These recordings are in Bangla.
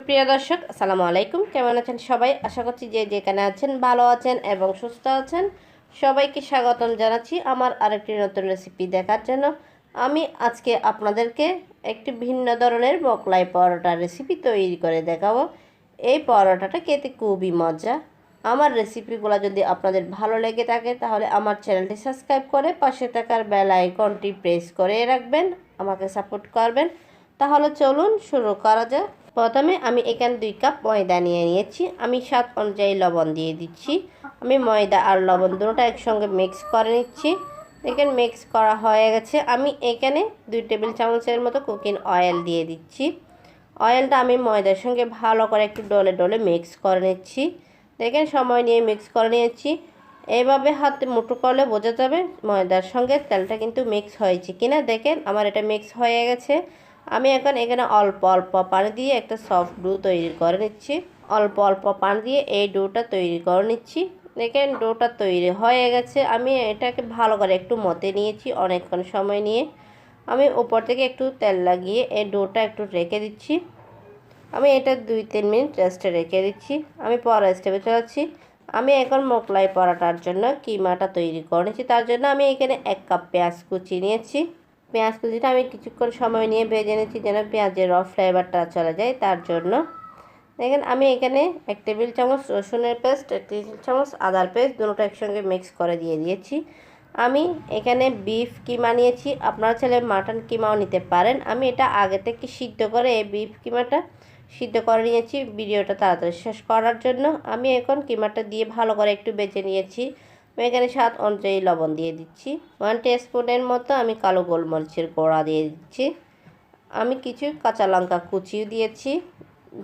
প্রিয় দর্শক, আসসালামু আলাইকুম। কেমন আছেন সবাই? আশা করছি যে যেখানে আছেন ভালো আছেন এবং সুস্থ আছেন। সবাইকে স্বাগতম জানাচ্ছি আমার আরেকটি নতুন রেসিপি দেখার জন্য। আমি আজকে আপনাদেরকে একটি ভিন্ন ধরনের মোগলাই পরোটা রেসিপি তৈরি করে দেখাবো। এই পরোটাটা খেতে খুবই মজা। আমার রেসিপিগুলো যদি আপনাদের ভালো লেগে থাকে তাহলে আমার চ্যানেলটি সাবস্ক্রাইব করে পাশে থাকার বেল আইকনটি প্রেস করে রাখবেন, আমাকে সাপোর্ট করবেন। তাহলে চলুন শুরু করা যাক। প্রথমে আমি এখানে 2 কাপ ময়দা নিয়ে নিয়েছি। আমি স্বাদ অনুযায়ী লবণ দিয়ে দিচ্ছি। আমি ময়দা আর লবণ দুটোটা একসঙ্গে মিক্স করে নিচ্ছি। দেখেন মিক্স করা হয়ে গেছে। আমি এখানে 2 টেবিল চামচের মতো কুকিং অয়েল দিয়ে দিচ্ছি। অয়েলটা আমি ময়দার সঙ্গে ভালো করে একটু ডলে ডলে মিক্স করে নিচ্ছি। দেখেন সময় নিয়ে মিক্স করে নিয়েছি। এইভাবে হাতে মুঠো করলে বোঝা যাবে ময়দার সঙ্গে তেলটা কিন্তু মিক্স হয়েছে কিনা। দেখেন আমার এটা মিক্স হয়ে গেছে। আমি এখন এখানে অল্প অল্প পানি দিয়ে একটা সফট ডো তৈরি করে নিচ্ছি। অল্প অল্প পানি দিয়ে এই ডোটা তৈরি করে নিচ্ছি। দেখেন ডোটা তৈরি হয়ে গেছে। আমি এটাকে ভালো করে একটু মতে নিয়েছি অনেকক্ষণ সময় নিয়ে। আমি উপর থেকে একটু তেল লাগিয়ে এই ডোটা একটু রেখে দিচ্ছি। আমি এটা 2-3 মিনিট রেস্টে রেখে দিচ্ছি। আমি পরের স্টেপে চলেছি। আমি এখন মোগলাই পরাটার জন্য কিমাটা তৈরি করে নিচ্ছি। তার জন্য আমি এখানে 1 কাপ পেঁয়াজ কুচি নিয়েছি। পেঁয়াজ কুচিটা আমি কিছুক্ষণ সময় নিয়ে ভেজে নিচ্ছি যেন পেঁয়াজের র ফ্লেভারটা চলে যায়, তার জন্য। দেখেন আমি এখানে 1 টেবিল চামচ রসুনের পেস্ট, 1 টেবিল চামচ আদার পেস্ট দুটো একসঙ্গে মিক্স করে দিয়ে দিয়েছি। আমি এখানে বিফ কিমা নিয়েছি, আপনারা চাইলে মাটন কিমাও নিতে পারেন। আমি এটা আগে থেকে সিদ্ধ করে এই বিফ কিমাটা সিদ্ধ করে নিয়েছি ভিডিওটা তাড়াতাড়ি শেষ করার জন্য। আমি এখন কিমাটা দিয়ে ভালো করে একটু বেজে নিয়েছি। আমি এখানে স্বাদ অনুযায়ী লবণ দিয়ে দিচ্ছি। 1 টিস্পুনের মতো আমি কালো গোলমরিচের গুঁড়া দিয়ে দিচ্ছি। আমি কিছু কাঁচা লঙ্কা কুচিও দিয়েছি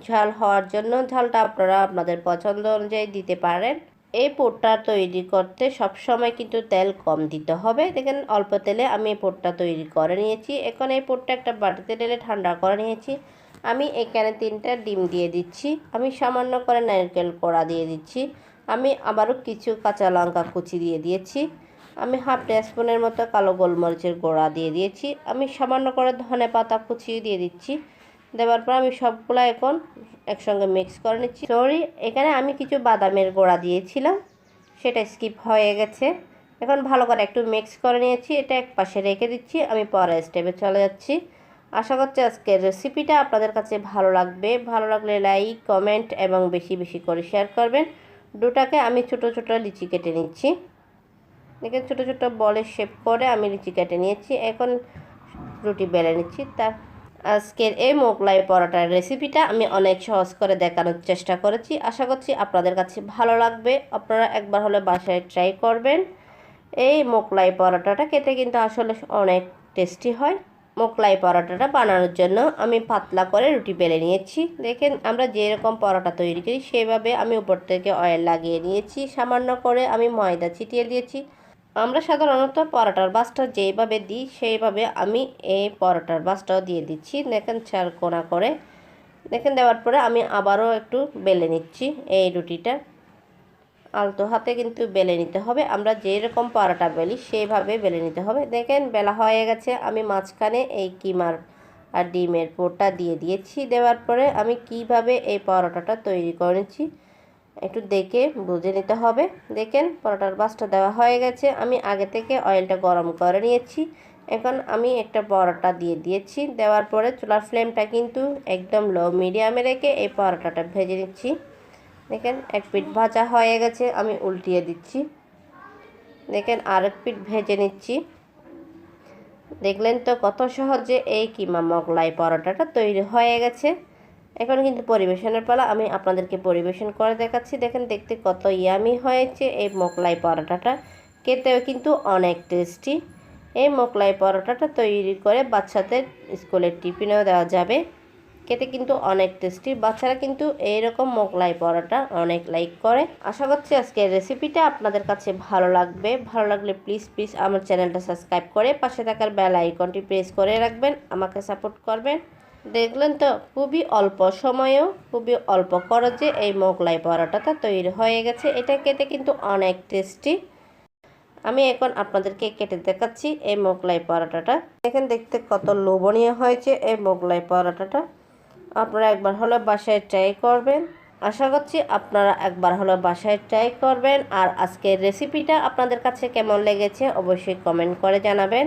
ঝাল হওয়ার জন্য। ঝালটা আপনারা আপনাদের পছন্দ অনুযায়ী দিতে পারেন। এই পোটটা তৈরি করতে সবসময় কিন্তু তেল কম দিতে হবে। দেখেন অল্প তেলে আমি এই পোটটা তৈরি করে নিয়েছি। এখন এই পোটটা একটা বাটিতে ঢেলে ঠান্ডা করে নিয়েছি। আমি এখানে 3টা ডিম দিয়ে দিচ্ছি। আমি সামান্য করে নারকেল কোড়া দিয়ে দিচ্ছি। আমি আবারও কিছু কাঁচা লঙ্কা কুচি দিয়ে দিয়েছি। আমি 1/2 টিস্পুনের মতো কালো গোলমরিচের গুঁড়া দিয়ে দিয়েছি। আমি সামান্য করে ধনে পাতা কুচিও দিয়ে দিচ্ছি। দেওয়ার পর আমি সবগুলো এখন একসঙ্গে মিক্স করে নিচ্ছি। সরি, এখানে আমি কিছু বাদামের গুঁড়া দিয়েছিলাম, সেটা স্কিপ হয়ে গেছে। এখন ভালো করে একটু মিক্স করে নিয়েছি। এটা এক পাশে রেখে দিচ্ছি। আমি পরের স্টেপে চলে যাচ্ছি। আশা করছি আজকের রেসিপিটা আপনাদের কাছে ভালো লাগবে। ভালো লাগলে লাইক, কমেন্ট এবং বেশি বেশি করে শেয়ার করবেন। ডোটাকে আমি ছোট ছোট লিচি কেটে নিচ্ছি। দেখেন ছোট ছোট বলের শেপ করে আমি লিচি কেটে নিয়েছি। এখন রুটি বেলে নিচ্ছি। আজকের এই মোগলাই পরোটার রেসিপিটা আমি অনেক সহজ করে দেখানোর চেষ্টা করেছি। আশা করছি আপনাদের কাছে ভালো লাগবে। আপনারা একবার হলে বাসায় ট্রাই করবেন। এই মোগলাই পরোটাটা খেতে কিন্তু আসলে অনেক টেস্টি হয়। মোগলাই পরোটাটা বানানোর জন্য আমি পাতলা করে রুটি বেলে নিয়েছি। দেখেন আমরা যেরকম পরোটা তৈরি করি সেভাবে আমি উপর থেকে অয়েল লাগিয়ে নিয়েছি। সামান্য করে আমি ময়দা ছিটিয়ে দিয়েছি। আমরা সাধারণত পরোটার বাসটা যেইভাবে দিই সেইভাবে আমি এই পরোটার বাসটাও দিয়ে দিচ্ছি। দেখেন 4 কোণা করে। দেখেন দেওয়ার পরে আমি আবারও একটু বেলে নিচ্ছি। এই রুটিটা আলতো হাতে কিন্তু বেলে নিতে হবে। আমরা যেরকম পরোটা বেলি সেইভাবে বেলে নিতে হবে। দেখেন বেলা হয়ে গেছে। আমি মাঝখানে এই কিমার আর ডিমের পুরটা দিয়ে দিয়েছি। দেওয়ার পরে আমি কিভাবে এই পরোটাটা তৈরি করে নিচ্ছি একটু দেখে বুঝে নিতে হবে। দেখেন পরোটার বাসটা দেওয়া হয়ে গেছে। আমি আগে থেকে অয়েলটা গরম করে নিয়েছি। এখন আমি একটা পরোটা দিয়ে দিয়েছি। দেওয়ার পরে চুলার ফ্লেমটা কিন্তু একদম লো মিডিয়ামে রেখে এই পরোটাটা ভেজে নিচ্ছি। দেখেন এক পিঠ ভাজা হয়ে গেছে, আমি উল্টিয়ে দিচ্ছি। দেখেন আরেক পিঠ ভেজে নিচ্ছি। দেখলেন তো কত সহজে এই কিমা মোগলাই পরোটাটা তৈরি হয়ে গেছে। এখন কিন্তু পরিবেশনের পালা। আমি আপনাদেরকে পরিবেশন করে দেখাচ্ছি। দেখেন দেখতে কত ইয়ামি হয়েছে এই মোগলাই পরোটাটা। খেতেও কিন্তু অনেক টেস্টি। এই মোগলাই পরোটাটা তৈরি করে বাচ্চাদের স্কুলের টিফিনেও দেওয়া যাবে। খেতে কিন্তু অনেক টেস্টি। বাচ্চারা কিন্তু এইরকম মোগলাই পরোটা অনেক লাইক করে। আশা করছি আজকের রেসিপিটা আপনাদের কাছে ভালো লাগবে। ভালো লাগলে প্লিজ প্লিজ আমার চ্যানেলটা সাবস্ক্রাইব করে পাশে থাকার বেল আইকনটি প্রেস করে রাখবেন, আমাকে সাপোর্ট করবেন। দেখলেন তো খুবই অল্প সময়েও খুবই অল্প খরচে এই মোগলাই পরোটাটা তৈরি হয়ে গেছে। এটা খেতে কিন্তু অনেক টেস্টি। আমি এখন আপনাদেরকে কেটে দেখাচ্ছি এই মোগলাই পরোটাটা। দেখেন দেখতে কত লোভনীয় হয়েছে এই মোগলাই পরোটাটা। আপনারা একবার হলো বাসায় ট্রাই করবেন। আশা করছি আপনারা একবার হলো বাসায় ট্রাই করবেন। আর আজকের রেসিপিটা আপনাদের কাছে কেমন লেগেছে অবশ্যই কমেন্ট করে জানাবেন।